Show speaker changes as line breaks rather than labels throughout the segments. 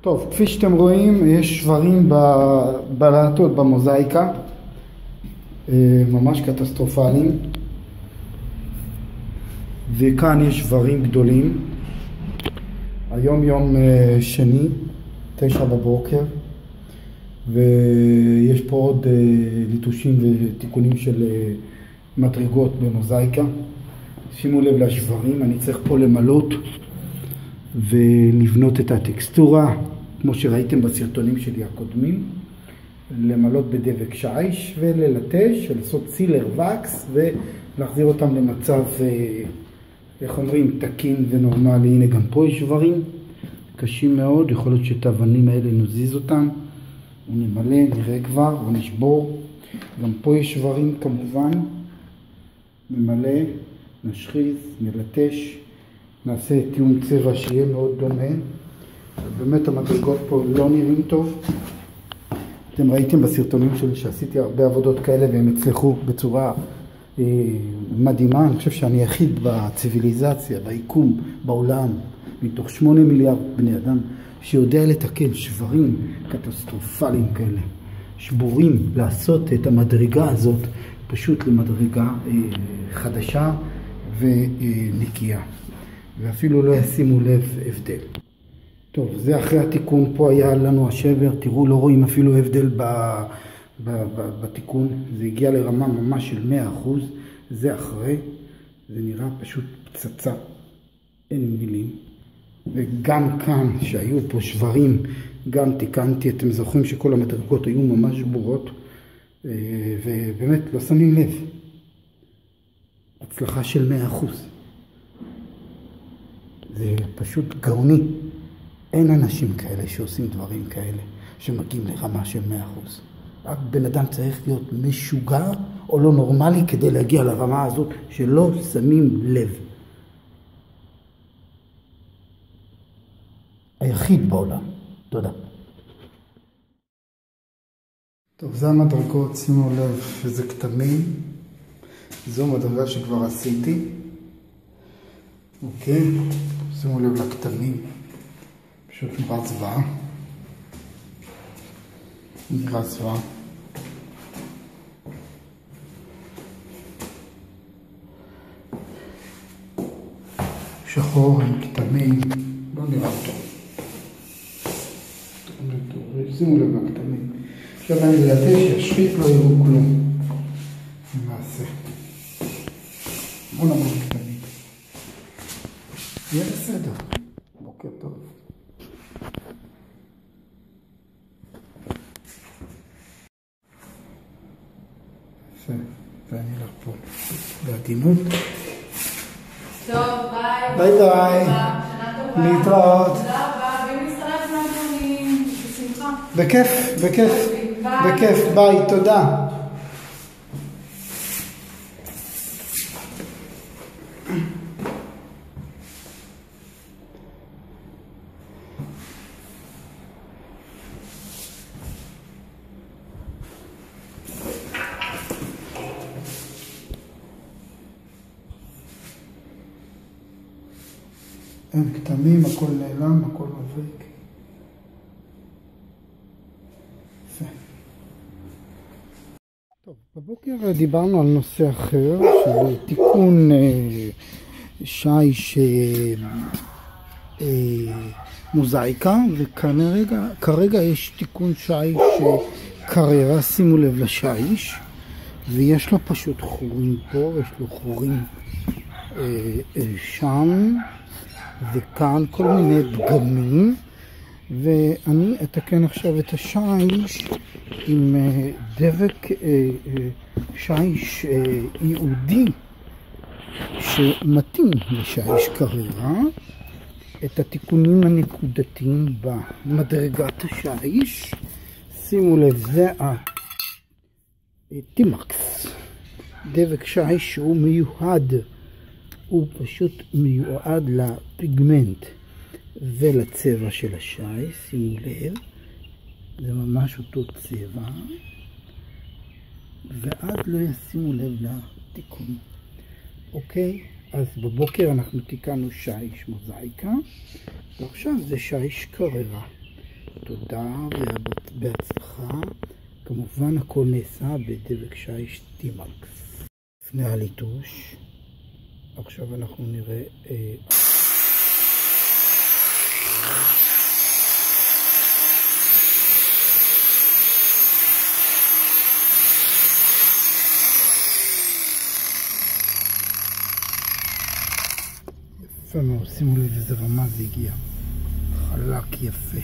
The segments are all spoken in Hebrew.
טוב, כפי שאתם רואים, יש שברים בלהטות במוזאיקה, ממש קטסטרופליים, וכאן יש שברים גדולים. היום יום שני, 9 בבוקר, ויש פה עוד ליטושים ותיקונים של מדרגות במוזאיקה. שימו לב לשברים, אני צריך פה למלות ולבנות את הטקסטורה, כמו שראיתם בסרטונים שלי הקודמים, למלות בדבק שיש וללטש ולעשות סילר וקס ולהחזיר אותם למצב, איך אומרים, תקין ונורמלי. הנה גם פה יש שברים קשים מאוד, יכול להיות שאת האבנים האלה נזיז אותם ונמלא, נראה כבר, ונשבור. גם פה יש שברים כמובן, נמלא, נשחיז, נלטש, נעשה תיאום צבע שיהיה מאוד דומה. באמת המדרגות פה לא נראים טוב. אתם ראיתם בסרטונים שלי שעשיתי הרבה עבודות כאלה והם הצליחו בצורה מדהימה. אני חושב שאני היחיד בציוויליזציה, ביקום, בעולם, מתוך 8 מיליארד בני אדם, שיודע לתקן שברים קטסטרופליים כאלה, שבורים, לעשות את המדרגה הזאת פשוט למדרגה חדשה ונקייה, ואפילו לא ישימו לב הבדל. טוב, זה אחרי התיקון. פה היה לנו השבר, תראו, לא רואים אפילו הבדל בתיקון, זה הגיע לרמה ממש של 100%. זה אחרי, זה נראה פשוט פצצה, אין מילים. וגם כאן שהיו פה שברים, גם תיקנתי. אתם זוכרים שכל המדרגות היו ממש שבורות, ובאמת לא שמים לב. הצלחה של 100%. זה פשוט גאוני. אין אנשים כאלה שעושים דברים כאלה, שמגיעים לרמה של 100%. רק בן אדם צריך להיות משוגע או לא נורמלי כדי להגיע לרמה הזאת שלא שמים לב. היחיד בעולם. תודה. טוב, זה המדרגות, שימו לב איזה כתמים. זו מדרגה שכבר עשיתי. אוקיי, שימו לב לכתמים. פשוט נראה זוועה. נראה זוועה. שחור עם כתמים, לא נראה טוב. שימו לב לכתמים. עכשיו אני ללטש, ישחית, לא יראו כלום. נעשה. המון כתמים. יהיה בסדר. בוקר טוב. ואני אלך פה בעדינות.
טוב, ביי.
ביי ביי.
שנה טובה.
להתראות.
תודה רבה. ואם נצטרף לנו, בשמחה.
בכיף, בכיף. בכיף, ביי, תודה. אין כתמים, הכל נעלם, הכל מבריק. יפה. טוב, בבוקר דיברנו על נושא אחר, של תיקון שיש מוזאיקה, וכרגע יש תיקון שיש קריירה. שימו לב לשיש, ויש לו פשוט חורים פה, ויש לו חורים שם. וכאן כל מיני פגמים, ואני אתקן עכשיו את השיש עם דבק שיש ייעודי שמתאים לשיש קריירה. את התיקונים הנקודתיים במדרגת השיש, שימו לב, זה הטימקס, דבק שיש שהוא מיוחד, הוא פשוט מיועד לפיגמנט ולצבע של השיש. שימו לב, זה ממש אותו צבע, ואז לא ישימו לב לתיקון. אוקיי, אז בבוקר אנחנו תיקנו שיש מוזאיקה, ועכשיו זה שיש קריירה. תודה ובהצלחה. כמובן הכל נעשה בדבק שיש טימקס. לפני הליטוש, עכשיו אנחנו נראה יפה מאוד, שימו לב איזה רמה זה הגיע, חלק יפה.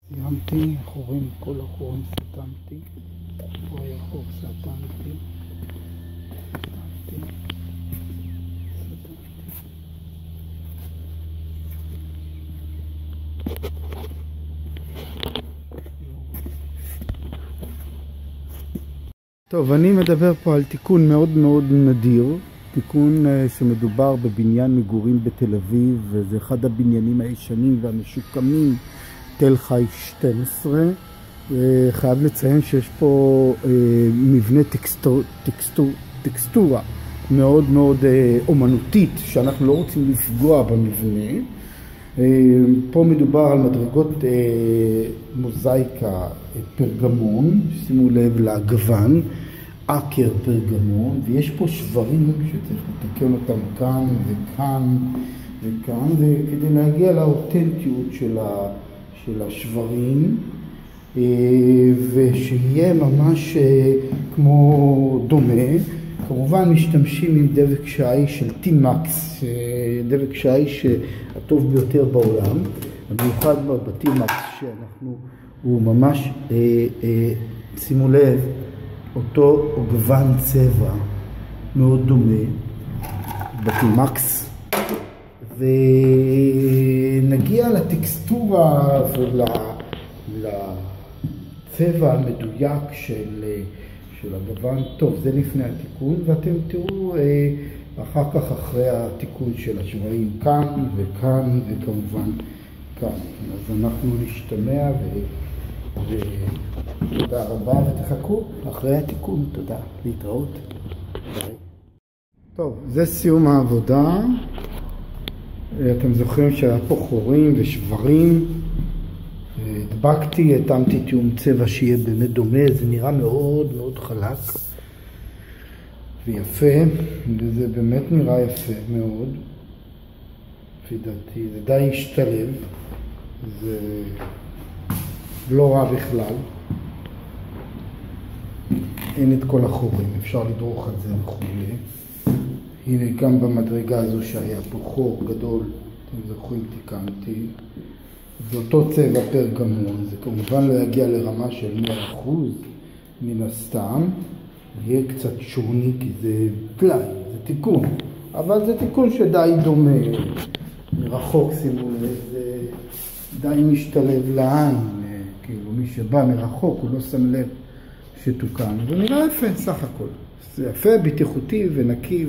סיימתי, חורים, כל החורים סתמתי, פה היה חור סתמתי, טוב, אני מדבר פה על תיקון מאוד מאוד נדיר, תיקון שמדובר בבניין מגורים בתל אביב, וזה אחד הבניינים הישנים והמשוקמים, תל חי 12. חייב לציין שיש פה מבנה טקסטורה מאוד מאוד אומנותית, שאנחנו לא רוצים לפגוע במבנה. פה מדובר על מדרגות מוזאיקה פרגמון, שימו לב לגוון, אקר פרגמון, ויש פה שברים שצריך לתקן אותם כאן וכאן וכאן, וכדי להגיע לאותנטיות של השברים, ושיהיה ממש כמו דומה. כמובן משתמשים עם דבק שיש של טימקס, דבק שיש הטוב ביותר בעולם, במיוחד בטימקס הוא ממש, שימו לב, אותו גוון צבע מאוד דומה בטימקס, ונגיע לטקסטורה ולצבע המדויק של הגוון. טוב, זה לפני התיקון, ואתם תראו אחר כך אחרי התיקון של השברים כאן וכאן וכמובן כאן. אז אנחנו נשתמע ותודה רבה, ותחכו אחרי התיקון. תודה, להתראות. ביי. טוב, זה סיום העבודה. אתם זוכרים שהיה פה חורים ושברים. הדבקתי, התאמתי תיאום צבע שיהיה באמת דומה, זה נראה מאוד מאוד חלק ויפה, וזה באמת נראה יפה מאוד, לפי דעתי, זה די השתלב, זה לא רע בכלל, אין את כל החורים, אפשר לדרוך על זה וכו'. הנה גם במדרגה הזו שהיה פה חור גדול, אתם זוכרים, תיקנתי. זה אותו צבע פרגמון, זה כמובן לא יגיע לרמה של 100%, מן הסתם, יהיה קצת שוני כי זה טלאי, זה תיקון, אבל זה תיקון שדי דומה, מרחוק שימו לב, זה די משתלב לעין, כאילו מי שבא מרחוק הוא לא שם לב שתוקן, זה נראה יפה סך הכל, זה יפה, בטיחותי ונקי